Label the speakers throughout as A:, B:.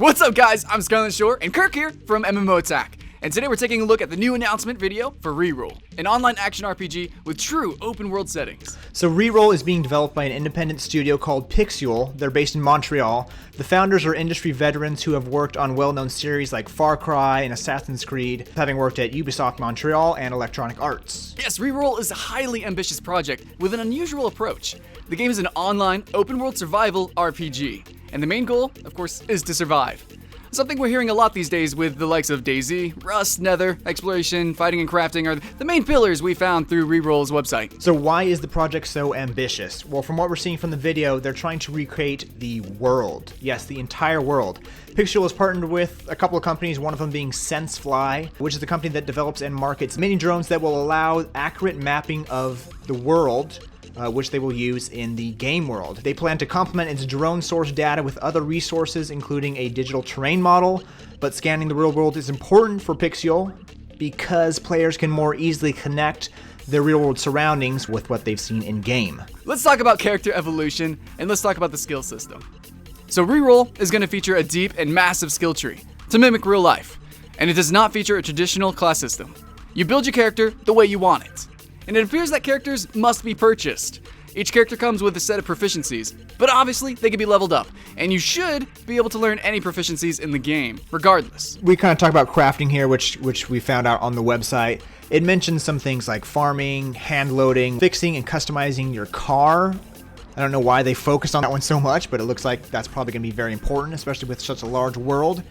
A: What's up guys, I'm Skyland Shore and Kirk here from MMO Attack. And today we're taking a look at the new announcement video for ReRoll, an online action RPG with true open world settings.
B: So ReRoll is being developed by an independent studio called PIXYUL. They're based in Montreal. The founders are industry veterans who have worked on well-known series like Far Cry and Assassin's Creed, having worked at Ubisoft Montreal and Electronic Arts.
A: Yes, ReRoll is a highly ambitious project with an unusual approach. The game is an online, open world survival RPG, and the main goal, of course, is to survive. Something we're hearing a lot these days with the likes of DayZ, Rust, Nether, exploration, fighting and crafting are the main pillars we found through ReRoll's website.
B: So why is the project so ambitious? Well, from what we're seeing from the video, they're trying to recreate the world. Yes, the entire world. PIXYUL has partnered with a couple of companies, one of them being SenseFly, which is the company that develops and markets mini drones that will allow accurate mapping of the world, which they will use in the game world. They plan to complement its drone source data with other resources, including a digital terrain model, but scanning the real world is important for PIXYUL because players can more easily connect their real world surroundings with what they've seen in game.
A: Let's talk about character evolution, and let's talk about the skill system. So ReRoll is going to feature a deep and massive skill tree to mimic real life, and it does not feature a traditional class system. You build your character the way you want it. And it appears that characters must be purchased. Each character comes with a set of proficiencies, but obviously they can be leveled up, and you should be able to learn any proficiencies in the game, regardless.
B: We kind of talk about crafting here, which we found out on the website. It mentions some things like farming, hand loading, fixing and customizing your car. I don't know why they focused on that one so much, but it looks like that's probably going to be very important, especially with such a large world.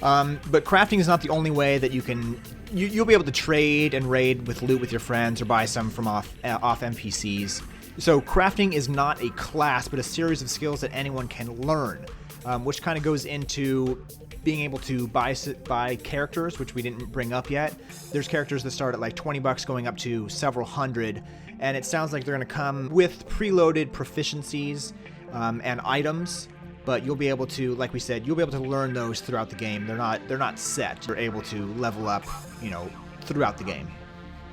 B: But crafting is not the only way that you'll be able to trade and raid with loot with your friends or buy some from off NPCs. So crafting is not a class, but a series of skills that anyone can learn, which kind of goes into being able to buy characters, which we didn't bring up yet. There's characters that start at like $20 going up to several hundred, and it sounds like they're going to come with preloaded proficiencies and items. But you'll be able to, like we said, you'll be able to learn those throughout the game. They're not set. You're able to level up, throughout the game.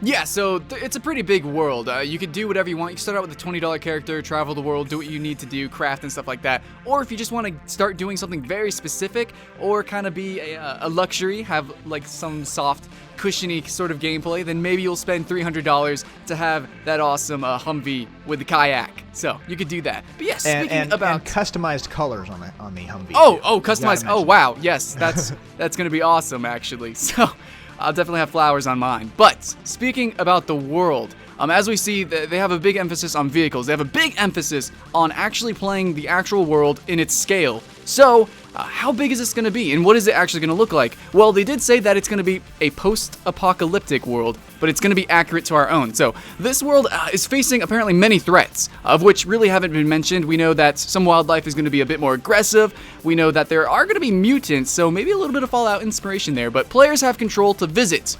A: Yeah, so it's a pretty big world. You could do whatever you want. You can start out with a $20 character, travel the world, do what you need to do, craft and stuff like that. Or if you just want to start doing something very specific or kind of be a luxury, have like some soft, cushiony sort of gameplay, then maybe you'll spend $300 to have that awesome Humvee with the kayak. So you could do that. But yes,
B: and customized colors on the Humvee.
A: Oh, customized. Oh, wow. Yes, that's going to be awesome, actually. So I'll definitely have flowers on mine. But speaking about the world, as we see, they have a big emphasis on vehicles. They have a big emphasis on actually playing the actual world in its scale. So how big is this going to be, and what is it actually going to look like? Well, they did say that it's going to be a post-apocalyptic world, but it's going to be accurate to our own. So this world is facing apparently many threats, of which really haven't been mentioned. We know that some wildlife is going to be a bit more aggressive. We know that there are going to be mutants, so maybe a little bit of Fallout inspiration there. But players have control to visit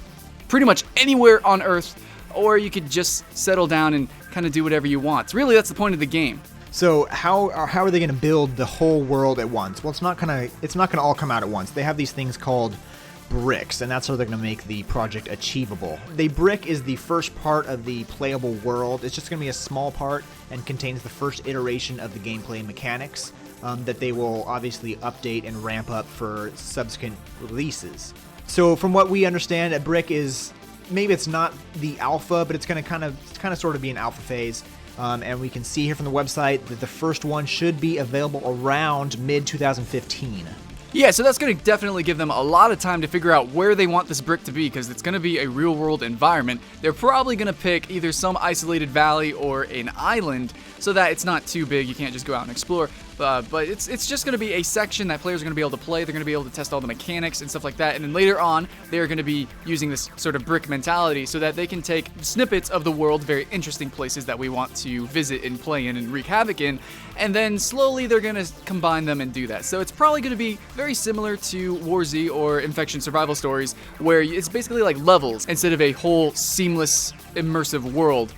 A: pretty much anywhere on Earth, or you could just settle down and kind of do whatever you want. Really, that's the point of the game.
B: So how are they going to build the whole world at once? Well, it's not gonna all come out at once. They have these things called bricks, and that's how they're going to make the project achievable. The brick is the first part of the playable world. It's just going to be a small part and contains the first iteration of the gameplay mechanics that they will obviously update and ramp up for subsequent releases. So from what we understand, a brick is, maybe it's not the alpha, but it's going to kind of sort of be an alpha phase. And we can see here from the website that the first one should be available around mid-2015.
A: Yeah, so that's going to definitely give them a lot of time to figure out where they want this brick to be, because it's going to be a real-world environment. They're probably going to pick either some isolated valley or an island so that it's not too big. You can't just go out and explore. But it's just going to be a section that players are going to be able to play. They're going to be able to test all the mechanics and stuff like that. And then later on, they're going to be using this sort of brick mentality so that they can take snippets of the world, very interesting places that we want to visit and play in and wreak havoc in. And then slowly they're going to combine them and do that. So it's probably going to be very similar to War Z or Infection Survival Stories, where it's basically like levels instead of a whole seamless, immersive world.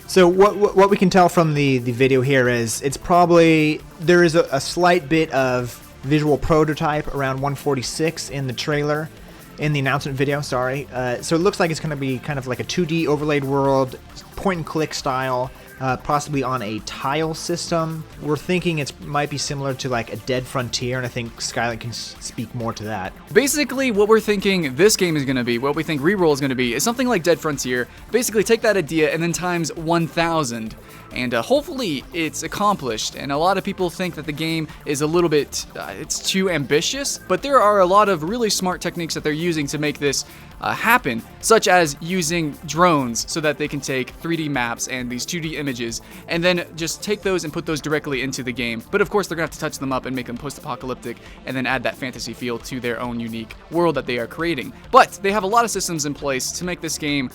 B: So what we can tell from the video here is there is a slight bit of visual prototype around 146 in the trailer, in the announcement video, sorry. So it looks like it's going to be kind of like a 2D overlaid world, point and click style. possibly on a tile system. We're thinking it might be similar to like a Dead Frontier, and I think Skylight can speak more to that.
A: Basically, what we're thinking this game is going to be, what we think ReRoll is going to be, is something like Dead Frontier. Basically, take that idea and then times 1,000. And hopefully it's accomplished. And a lot of people think that the game is a little bit, it's too ambitious, but there are a lot of really smart techniques that they're using to make this happen, such as using drones so that they can take 3D maps and these 2D images, and then just take those and put those directly into the game. But of course, they're gonna have to touch them up and make them post-apocalyptic, and then add that fantasy feel to their own unique world that they are creating. But they have a lot of systems in place to make this game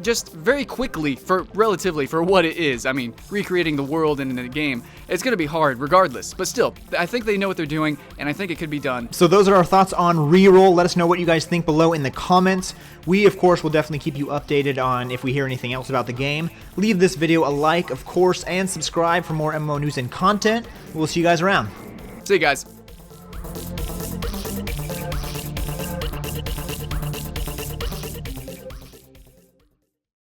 A: just very quickly, relatively for what it is. I mean, recreating the world in the game, it's going to be hard regardless, but still, I think they know what they're doing, and I think it could be done.
B: So those are our thoughts on ReRoll. Let us know what you guys think below in the comments. We, of course, will definitely keep you updated on if we hear anything else about the game. Leave this video a like, of course, and subscribe for more MMO news and content. We'll see you guys around.
A: See you guys.